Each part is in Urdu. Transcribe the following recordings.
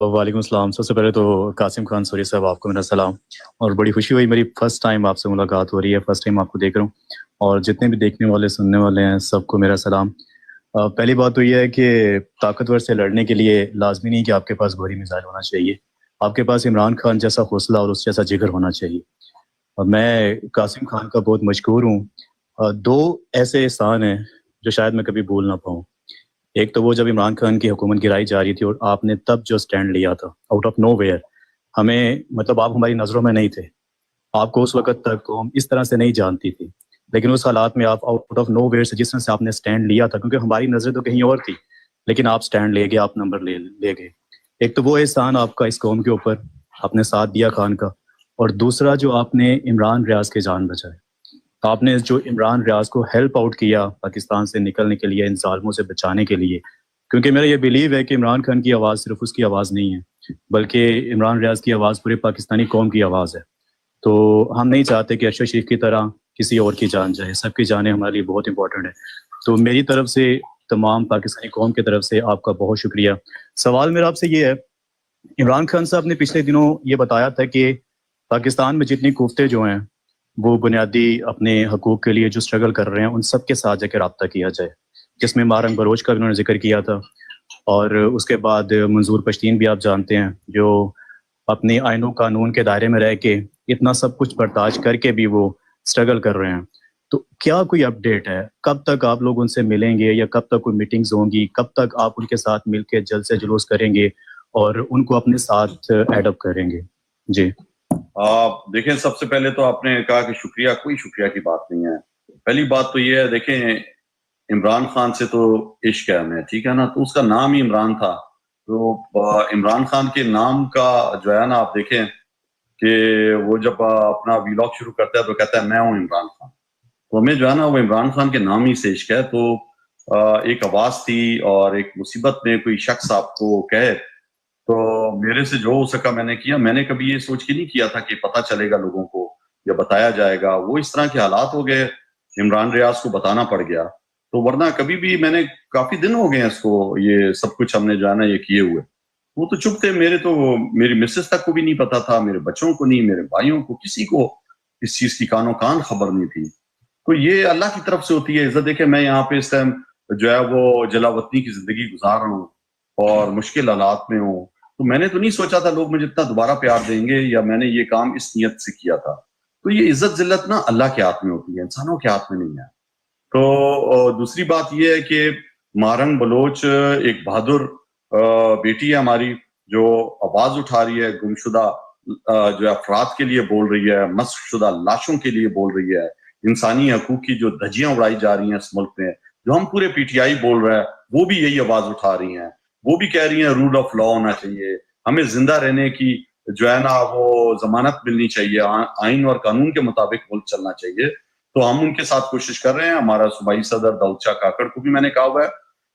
وعلیکم السلام. سب سے پہلے تو قاسم خان سوری صاحب آپ کو میرا سلام. اور بڑی خوشی ہوئی, میری فرسٹ ٹائم آپ سے ملاقات ہو رہی ہے, فرسٹ ٹائم آپ کو دیکھ رہا ہوں. اور جتنے بھی دیکھنے والے سننے والے ہیں سب کو میرا سلام. پہلی بات تو یہ ہے کہ طاقتور سے لڑنے کے لیے لازمی نہیں کہ آپ کے پاس گھوڑی میزائل ہونا چاہیے. آپ کے پاس عمران خان جیسا حوصلہ اور اس جیسا جگر ہونا چاہیے. اور میں قاسم خان کا بہت مشکور ہوں. دو ایسے احسان ہیں جو شاید میں کبھی بھول نہ پاؤں. ایک تو وہ جب عمران خان کی حکومت گرائی جا رہی تھی اور آپ نے تب جو سٹینڈ لیا تھا آؤٹ آف نو ویئر. ہمیں مطلب آپ ہماری نظروں میں نہیں تھے, آپ کو اس وقت تک قوم اس طرح سے نہیں جانتی تھی, لیکن اس حالات میں آپ آؤٹ آف نو ویئر سے جس طرح سے آپ نے سٹینڈ لیا تھا, کیونکہ ہماری نظریں تو کہیں اور تھی, لیکن آپ سٹینڈ لے گئے, آپ نمبر لے گئے. ایک تو وہ احسان آپ کا اس قوم کے اوپر, آپ نے ساتھ دیا خان کا. اور دوسرا جو آپ نے عمران ریاض کے جان بچائے, آپ نے جو عمران ریاض کو ہیلپ آؤٹ کیا پاکستان سے نکلنے کے لیے, ان ظالموں سے بچانے کے لیے. کیونکہ میرا یہ بلیو ہے کہ عمران خان کی آواز صرف اس کی آواز نہیں ہے, بلکہ عمران ریاض کی آواز پورے پاکستانی قوم کی آواز ہے. تو ہم نہیں چاہتے کہ ارشد شریف کی طرح کسی اور کی جان جائے, سب کی جانیں ہمارے لیے بہت امپورٹنٹ ہے. تو میری طرف سے تمام پاکستانی قوم کی طرف سے آپ کا بہت شکریہ. سوال میرا آپ سے یہ ہے, عمران خان صاحب نے پچھلے دنوں یہ بتایا تھا کہ پاکستان میں جتنی کوفتے جو ہیں وہ بنیادی اپنے حقوق کے لیے جو اسٹرگل کر رہے ہیں ان سب کے ساتھ جا کے رابطہ کیا جائے, جس میں مارنگ بلوچ کا بھی انہوں نے ذکر کیا تھا. اور اس کے بعد منظور پشتین بھی آپ جانتے ہیں, جو اپنے آئین و قانون کے دائرے میں رہ کے اتنا سب کچھ برداشت کر کے بھی وہ اسٹرگل کر رہے ہیں. تو کیا کوئی اپڈیٹ ہے, کب تک آپ لوگ ان سے ملیں گے, یا کب تک کوئی میٹنگز ہوں گی, کب تک آپ ان کے ساتھ مل کے جلد سے جلوس کریں گے اور ان کو اپنے ساتھ ایڈ اپ کریں گے؟ جی دیکھیں, سب سے پہلے تو آپ نے کہا کہ شکریہ, کوئی شکریہ کی بات نہیں ہے. پہلی بات تو یہ ہے, دیکھیں عمران خان سے تو عشق ہے ہمیں, ٹھیک ہے نا, تو اس کا نام ہی عمران تھا. تو عمران خان کے نام کا جو ہے نا, آپ دیکھیں کہ وہ جب اپنا ویلاگ شروع کرتا ہے تو کہتا ہے میں ہوں عمران خان. تو ہمیں جو ہے نا وہ عمران خان کے نام ہی سے عشق ہے. تو ایک آواز تھی, اور ایک مصیبت میں کوئی شخص آپ کو کہے, تو میرے سے جو ہو سکا میں نے کیا. میں نے کبھی یہ سوچ کے نہیں کیا تھا کہ پتہ چلے گا لوگوں کو یا بتایا جائے گا. وہ اس طرح کے حالات ہو گئے, عمران ریاض کو بتانا پڑ گیا. تو ورنہ کبھی بھی میں نے, کافی دن ہو گئے ہیں اس کو یہ سب کچھ ہم نے جو ہے نا یہ کیے ہوئے. وہ تو چپ تھے, میری مسز تک کو بھی نہیں پتا تھا, میرے بچوں کو نہیں, میرے بھائیوں کو, کسی کو اس چیز کی کانوں کان خبر نہیں تھی. تو یہ اللہ کی طرف سے ہوتی ہے عزت. دیکھیں میں یہاں پہ اس ٹائم جو ہے وہ جلا وطنی کی زندگی گزار رہا ہوں اور مشکل حالات میں ہوں. تو میں نے تو نہیں سوچا تھا لوگ مجھے اتنا دوبارہ پیار دیں گے, یا میں نے یہ کام اس نیت سے کیا تھا. تو یہ عزت ذلت نا اللہ کے ہاتھ میں ہوتی ہے, انسانوں کے ہاتھ میں نہیں ہے. تو دوسری بات یہ ہے کہ مارنگ بلوچ ایک بہادر بیٹی ہے ہماری, جو آواز اٹھا رہی ہے, گمشدہ جو ہے افراد کے لیے بول رہی ہے, مسخ شدہ لاشوں کے لیے بول رہی ہے, انسانی حقوق کی جو دھجیاں اڑائی جا رہی ہیں اس ملک میں, جو ہم پورے پی ٹی آئی بول رہے ہیں, وہ بھی یہی آواز اٹھا رہی ہیں. وہ بھی کہہ رہی ہیں رول آف لا ہونا چاہیے, ہمیں زندہ رہنے کی جو ہے نا وہ ضمانت ملنی چاہیے, آئین اور قانون کے مطابق ملک چلنا چاہیے. تو ہم ان کے ساتھ کوشش کر رہے ہیں. ہمارا صوبائی صدر داؤد شاہ کاکڑ کو بھی میں نے کہا ہوا ہے,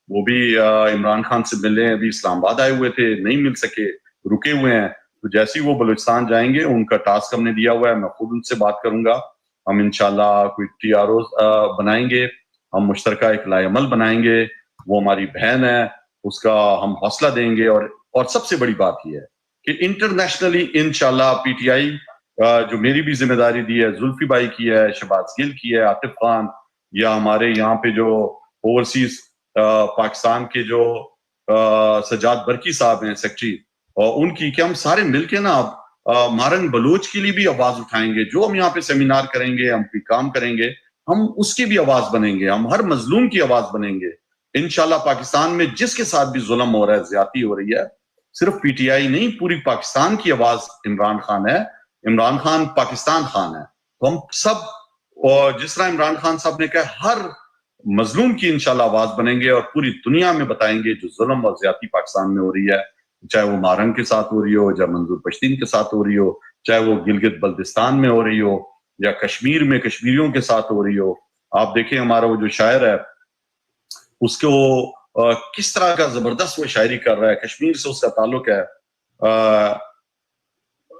وہ بھی عمران خان سے ملے. ابھی اسلام آباد آئے ہوئے تھے, نہیں مل سکے, رکے ہوئے ہیں. تو جیسے ہی وہ بلوچستان جائیں گے, ان کا ٹاسک ہم نے دیا ہوا ہے, میں خود ان سے بات کروں گا. ہم انشاءاللہ کوئی ٹی آر او بنائیں گے, ہم مشترکہ ایک لائحہ عمل بنائیں گے. وہ ہماری بہن ہے, اس کا ہم حوصلہ دیں گے. اور سب سے بڑی بات یہ ہے کہ انٹرنیشنلی انشاءاللہ پی ٹی آئی جو میری بھی ذمہ داری دی ہے, زلفی بھائی کی ہے, شہباز گل کی ہے, عاطف خان, یا ہمارے یہاں پہ جو اوورسیز پاکستان کے جو سجاد برکی صاحب ہیں سیکٹری, اور ان کی, کہ ہم سارے مل کے نا مارنگ بلوچ کے لیے بھی آواز اٹھائیں گے. جو ہم یہاں پہ سیمینار کریں گے, ہم کوئی کام کریں گے, ہم اس کی بھی آواز بنیں گے, ہم ہر مظلوم کی آواز بنیں گے. انشاءاللہ پاکستان میں جس کے ساتھ بھی ظلم ہو رہا ہے, زیادتی ہو رہی ہے, صرف پی ٹی آئی نہیں, پوری پاکستان کی آواز عمران خان ہے. عمران خان پاکستان خان ہے. تو ہم سب, اور جس طرح عمران خان صاحب نے کہا, ہر مظلوم کی انشاءاللہ آواز بنیں گے, اور پوری دنیا میں بتائیں گے جو ظلم اور زیادتی پاکستان میں ہو رہی ہے, چاہے وہ مارنگ کے ساتھ ہو رہی ہو, چاہے منظور پشتین کے ساتھ ہو رہی ہو, چاہے وہ گلگت بلتستان میں ہو رہی ہو, یا کشمیر میں کشمیریوں کے ساتھ ہو رہی ہو. آپ دیکھیں ہمارا وہ جو شاعر ہے, اس کو کس طرح کا زبردست وہ شاعری کر رہا ہے, کشمیر سے اس کا تعلق ہے,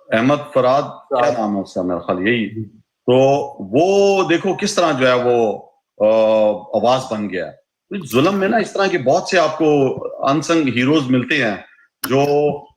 احمد فراد کیا نام ہے اس کا, میرا خیال یہی. تو وہ دیکھو کس طرح جو ہے وہ آواز بن گیا. ظلم میں نا اس طرح کے بہت سے آپ کو انسنگ ہیروز ملتے ہیں, جو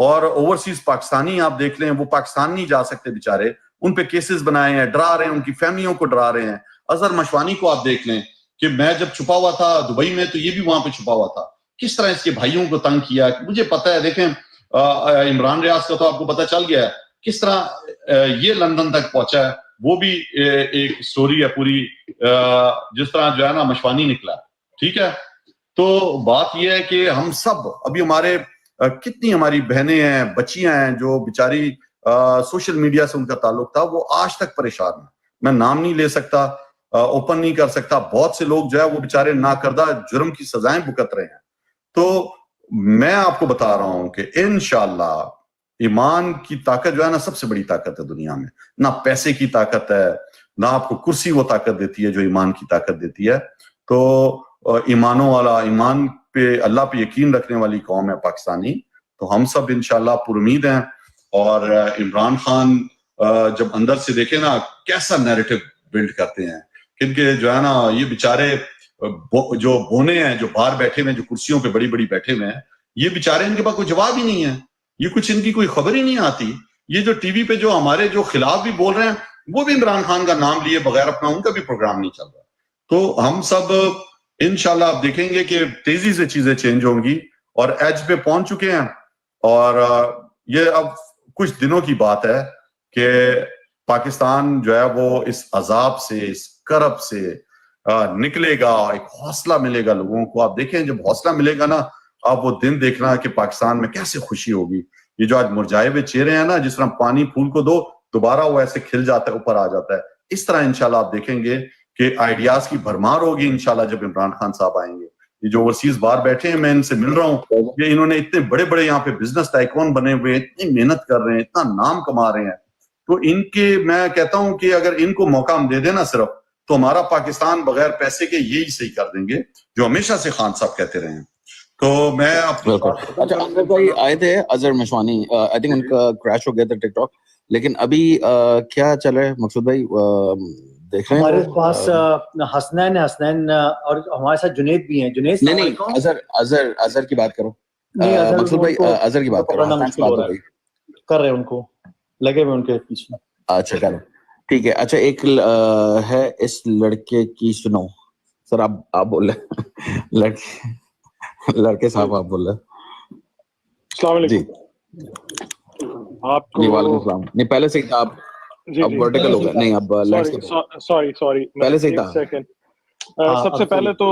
اور اوورسیز پاکستانی آپ دیکھ لیں, وہ پاکستان نہیں جا سکتے بیچارے, ان پہ کیسز بنائے ہیں, ڈرا رہے ہیں, ان کی فیملیوں کو ڈرا رہے ہیں. اظہر مشوانی کو آپ دیکھ لیں کہ میں جب چھپا ہوا تھا دبئی میں تو یہ بھی وہاں پہ چھپا ہوا تھا, کس طرح اس کے بھائیوں کو تنگ کیا. مجھے پتا ہے, دیکھیں عمران ریاض کا تو آپ کو پتا چل گیا ہے کس طرح یہ لندن تک پہنچا ہے, وہ بھی ایک سٹوری ہے پوری, جس طرح جو ہے نا مشوانی نکلا. ٹھیک ہے, تو بات یہ ہے کہ ہم سب ابھی ہمارے کتنی ہماری بہنیں ہیں, بچیاں ہیں جو بیچاری سوشل میڈیا سے ان کا تعلق تھا, وہ آج تک پریشان ہیں. میں نام نہیں لے سکتا, اوپن نہیں کر سکتا, بہت سے لوگ جو ہے وہ بیچارے ناکردہ جرم کی سزائیں بھگت رہے ہیں. تو میں آپ کو بتا رہا ہوں کہ انشاءاللہ ایمان کی طاقت جو ہے نا سب سے بڑی طاقت ہے دنیا میں. نہ پیسے کی طاقت ہے, نہ آپ کو کرسی وہ طاقت دیتی ہے جو ایمان کی طاقت دیتی ہے. تو ایمانوں والا, ایمان پہ, اللہ پہ یقین رکھنے والی قوم ہے پاکستانی. تو ہم سب انشاءاللہ پر امید ہیں. اور عمران خان جب اندر سے دیکھیں نا کیسا نیریٹو بلڈ کرتے ہیں, کیونکہ جو ہے نا یہ بیچارے جو بونے ہیں, جو باہر بیٹھے ہوئے, جو کرسیوں پہ بڑی بڑی بیٹھے ہوئے ہیں, یہ بیچارے ان کے پاس کوئی جواب ہی نہیں ہے, یہ کچھ ان کی کوئی خبر ہی نہیں آتی. یہ جو ٹی وی پہ جو ہمارے جو خلاف بھی بول رہے ہیں, وہ بھی عمران خان کا نام لیے بغیر اپنا ان کا بھی پروگرام نہیں چل رہا. تو ہم سب انشاءاللہ آپ دیکھیں گے کہ تیزی سے چیزیں چینج ہوں گی اور ایج پہ پہنچ چکے ہیں. اور یہ اب کچھ دنوں کی بات ہے کہ پاکستان جو ہے وہ اس عذاب سے, اس کرب سے نکلے گا, ایک حوصلہ ملے گا لوگوں کو. آپ دیکھیں جب حوصلہ ملے گا نا, آپ وہ دن دیکھنا کہ پاکستان میں کیسے خوشی ہوگی. یہ جو آج مرجائے ہوئے چہرے ہیں نا, جس طرح پانی پھول کو دو دوبارہ وہ ایسے کھل جاتا ہے, اوپر آ جاتا ہے, اس طرح انشاءاللہ آپ دیکھیں گے کہ آئیڈیاز کی بھرمار ہوگی انشاءاللہ جب عمران خان صاحب آئیں گے. یہ جو اوورسیز باہر بیٹھے ہیں, میں ان سے مل رہا ہوں, یہ انہوں نے اتنے بڑے بڑے یہاں پہ بزنس ٹائکون بنے ہوئے, اتنی محنت کر رہے ہیں, اتنا نام کما رہے ہیں. تو ان کے میں کہتا ہوں کہ اگر ان کو موقع ہم دے دیں نا صرف, تو ہمارا پاکستان بغیر پیسے کے یہی صحیح کر دیں گے جو ہمیشہ سے خان صاحب کہتے رہے ہیں. تو میں اچھا اظہر بھائی آئے تھے, Azhar Mashwani, I think in کا کریش ہو گیا تھا ٹک ٹاک, لیکن ابھی کیا چل رہا ہے مقصود بھائی دیکھ رہے ہیں؟ ہمارے پاس حسنین اور ہمارے ساتھ جنید بھی ہیں. جنید نہیں, اظہر کی بات کرو. مقصود بھائی اظہر کی بات کرو, کر رہے ہیں, ان کو لگے ہوئے ان کے پیچھے. اچھا کرو, ٹھیک ہے. اچھا ایک ہے اس لڑکے کی, سنو سر آپ بول رہے لڑکے صاحب آپ بول رہے. السلام علیکم. آپ کو وعلیکم السلام. نہیں پہلے سے ہی آپ اب ورٹیکل ہو گیا. نہیں اب سوری پہلے سے ہی تھا. سیکنڈ. سب سے پہلے تو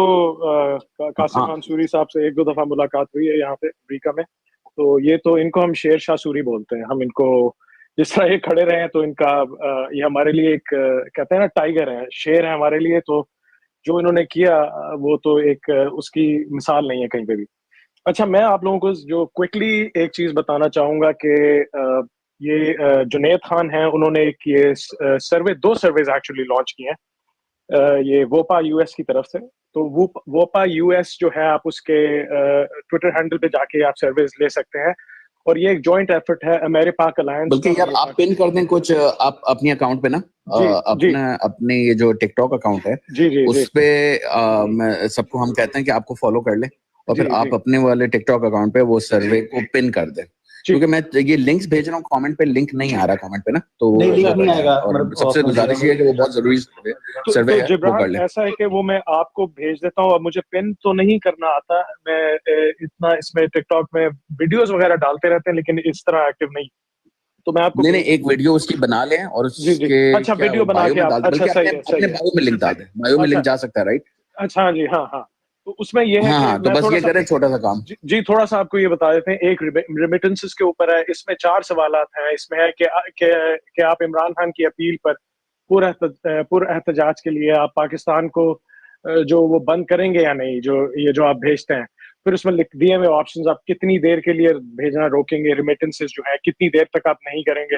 قاسم خان سوری صاحب سے 1-2 دفعہ ملاقات ہوئی ہے یہاں پہ امریکہ میں. تو یہ تو ان کو ہم شیر شاہ سوری بولتے ہیں. ہم ان کو جس طرح یہ کھڑے رہے ہیں تو ان کا یہ ہمارے لیے ایک کہتے ہیں نا ٹائیگر ہے, شیر ہے ہمارے لیے. تو جو انہوں نے کیا وہ تو ایک اس کی مثال نہیں ہے کہیں پہ بھی. اچھا میں آپ لوگوں کو جو کوئکلی ایک چیز بتانا چاہوں گا کہ یہ جنید خان ہیں, انہوں نے ایک یہ سروے, 2 سرویز ایکچولی لانچ کیے ہیں یہ ووپا یو ایس کی طرف سے. تو ووپا یو ایس جو ہے, آپ اس کے ٹویٹر ہینڈل پہ جا کے آپ سرویز لے سکتے ہیں. اور یہ ایک جوائنٹ ایفرٹ ہے امیر پاک الائنس. بلکہ یار آپ پن کر دیں کچھ آپ اپنی اکاؤنٹ پہ نا, اپنے یہ جو ٹک ٹاک اکاؤنٹ ہے اس پہ سب کو ہم کہتے ہیں کہ آپ کو فالو کر لیں, اور پھر آپ اپنے والے ٹک ٹاک اکاؤنٹ پہ وہ سروے کو پن کر دیں. کیونکہ میں یہ لنکس بھیج رہا ہوں کامنٹ پہ, لنک نہیں آ رہا کامنٹ پہ نا, تو نہیں آئے گا. اور سب سے گزارش یہ ہے کہ وہ بہت ضروری سروے ہے, وہ کر لیں. ایسا ہے کہ وہ میں آپ کو بھیج دیتا ہوں. اب مجھے پن تو نہیں کرنا آتا, میں اتنا اس میں ٹک ٹاک میں ویڈیوز وغیرہ ڈالتے رہتے ہیں لیکن اس طرح ایکٹیو نہیں. تو میں آپ کو نہیں ایک ویڈیو اس کی بنا لیں اور اس کے اچھا ویڈیو بنا کے اپنے بایو میں لنک ڈال دیں. بایو میں لنک جا سکتا ہے رائٹ. اچھا ہاں جی ہاں. تو اس میں یہ ہے تو بس یہ کریں چھوٹا سا کام. جی تھوڑا سا آپ کو یہ بتا دیتے ہیں. ایک ریمیٹنسز کے اوپر ہے, اس میں 4 سوالات ہیں. اس میں ہے کہ آپ عمران خان کی اپیل پر پر احتجاج کے لیے آپ پاکستان کو جو وہ بند کریں گے یا نہیں, جو آپ بھیجتے ہیں. پھر اس میں لکھ دیے ہوئے آپشنز, آپ کتنی دیر کے لیے بھیجنا روکیں گے, ریمیٹنسز جو ہے کتنی دیر تک آپ نہیں کریں گے.